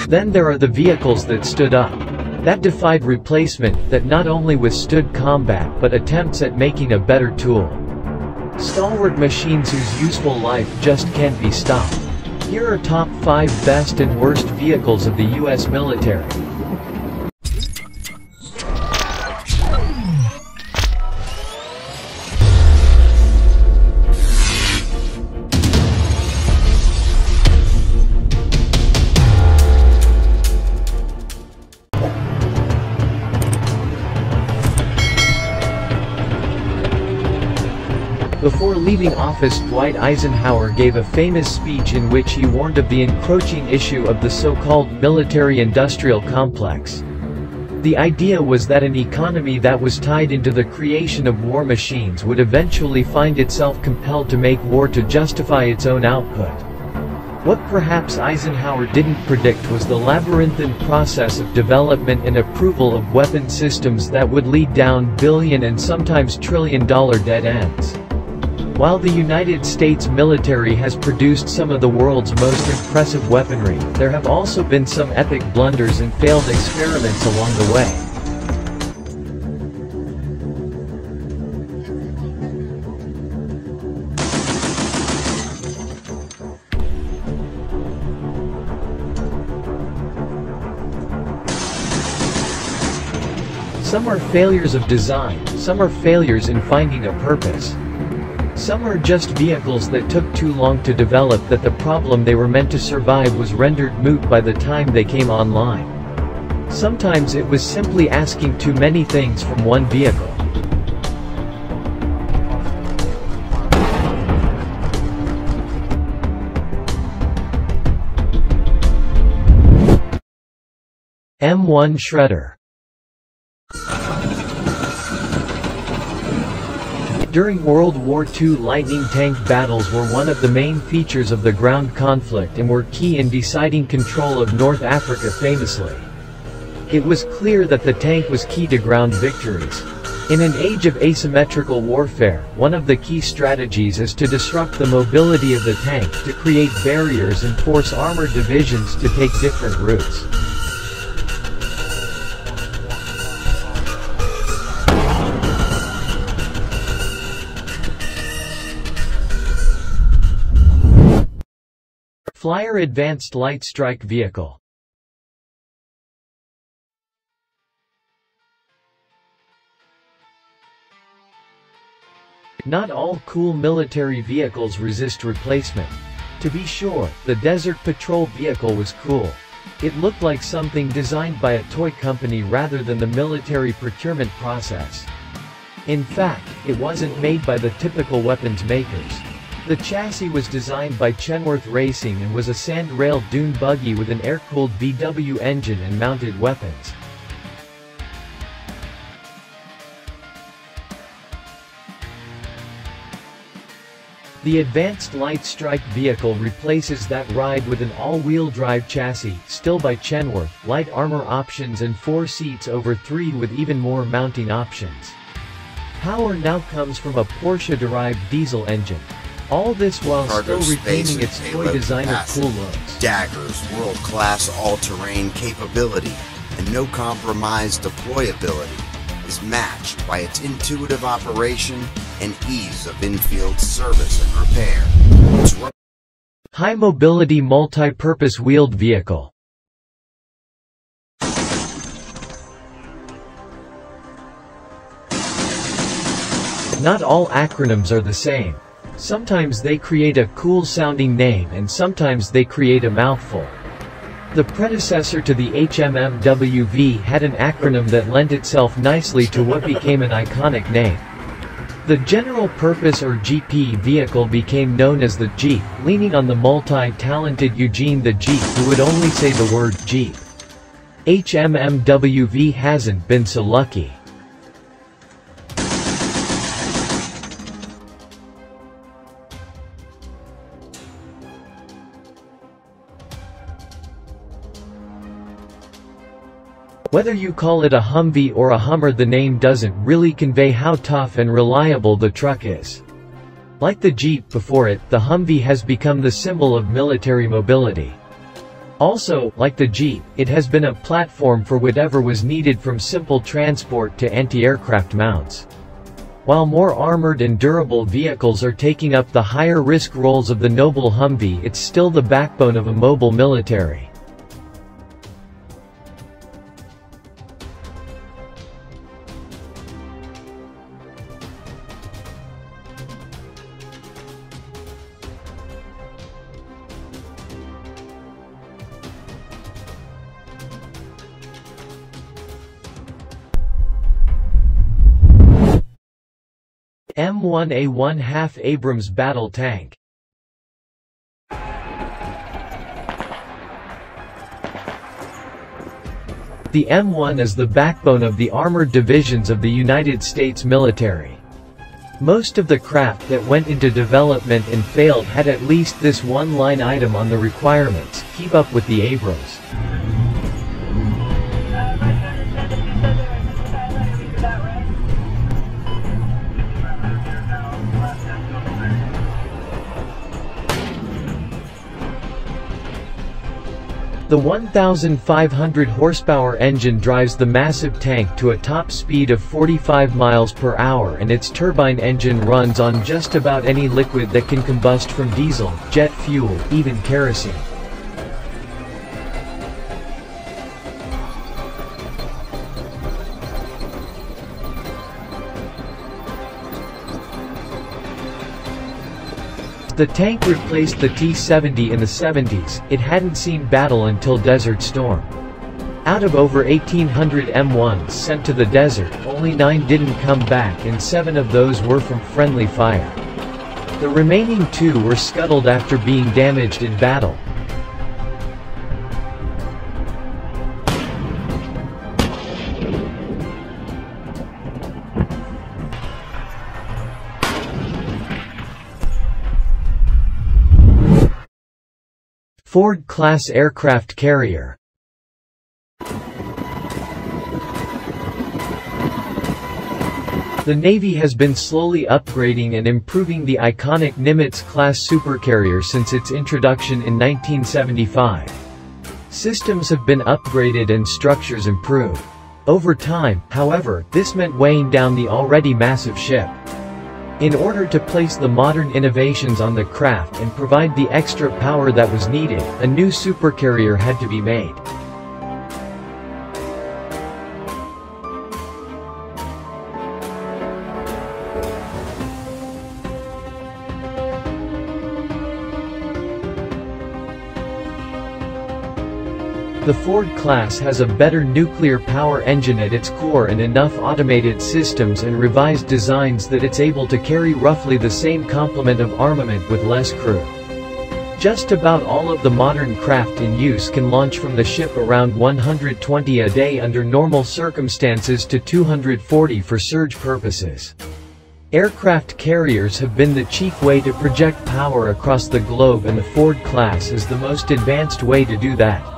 Then there are the vehicles that stood up. That defied replacement, that not only withstood combat but attempts at making a better tool. Stalwart machines whose useful life just can't be stopped. Here are top 5 best and worst vehicles of the US military. Before leaving office, Dwight Eisenhower gave a famous speech in which he warned of the encroaching issue of the so-called military-industrial complex. The idea was that an economy that was tied into the creation of war machines would eventually find itself compelled to make war to justify its own output. What perhaps Eisenhower didn't predict was the labyrinthine process of development and approval of weapon systems that would lead down billion and sometimes trillion-dollar dead ends. While the United States military has produced some of the world's most impressive weaponry, there have also been some epic blunders and failed experiments along the way. Some are failures of design, some are failures in finding a purpose. Some are just vehicles that took too long to develop, that the problem they were meant to survive was rendered moot by the time they came online. Sometimes it was simply asking too many things from one vehicle. M1 Shredder. During World War II, lightning tank battles were one of the main features of the ground conflict and were key in deciding control of North Africa famously. It was clear that the tank was key to ground victories. In an age of asymmetrical warfare, one of the key strategies is to disrupt the mobility of the tank, to create barriers and force armored divisions to take different routes. Flyer Advanced Light Strike Vehicle. Not all cool military vehicles resist replacement. To be sure, the Desert Patrol vehicle was cool. It looked like something designed by a toy company rather than the military procurement process. In fact, it wasn't made by the typical weapons makers. The chassis was designed by Kenworth Racing and was a sand-rail dune buggy with an air-cooled VW engine and mounted weapons. The Advanced Light Strike vehicle replaces that ride with an all-wheel drive chassis, still by Kenworth, light armor options and 4 seats over 3 with even more mounting options. Power now comes from a Porsche-derived diesel engine. All this while still retaining its toy design of cool looks. Dagger's world-class all-terrain capability and no-compromise deployability is matched by its intuitive operation and ease of in-field service and repair. High-mobility multi-purpose wheeled vehicle. Not all acronyms are the same. Sometimes they create a cool-sounding name and sometimes they create a mouthful. The predecessor to the HMMWV had an acronym that lent itself nicely to what became an iconic name. The General Purpose or GP vehicle became known as the Jeep, leaning on the multi-talented Eugene the Jeep, who would only say the word Jeep. HMMWV hasn't been so lucky. Whether you call it a Humvee or a Hummer, the name doesn't really convey how tough and reliable the truck is. Like the Jeep before it, the Humvee has become the symbol of military mobility. Also, like the Jeep, it has been a platform for whatever was needed from simple transport to anti-aircraft mounts. While more armored and durable vehicles are taking up the higher-risk roles of the noble Humvee, it's still the backbone of a mobile military. M1A1/2 Abrams battle tank. The M1 is the backbone of the armored divisions of the United States military. Most of the craft that went into development and failed had at least this one line item on the requirements: keep up with the Abrams. The 1,500 horsepower engine drives the massive tank to a top speed of 45 miles per hour, and its turbine engine runs on just about any liquid that can combust, from diesel, jet fuel, even kerosene. The tank replaced the T-70 in the 70s. It hadn't seen battle until Desert Storm. Out of over 1,800 M1s sent to the desert, only 9 didn't come back, and 7 of those were from friendly fire. The remaining 2 were scuttled after being damaged in battle. Ford-class aircraft carrier. The Navy has been slowly upgrading and improving the iconic Nimitz-class supercarrier since its introduction in 1975. Systems have been upgraded and structures improved. Over time, however, this meant weighing down the already massive ship. In order to place the modern innovations on the craft and provide the extra power that was needed, a new supercarrier had to be made. The Ford class has a better nuclear power engine at its core and enough automated systems and revised designs that it's able to carry roughly the same complement of armament with less crew. Just about all of the modern craft in use can launch from the ship around 120 a day under normal circumstances to 240 for surge purposes. Aircraft carriers have been the chief way to project power across the globe, and the Ford class is the most advanced way to do that.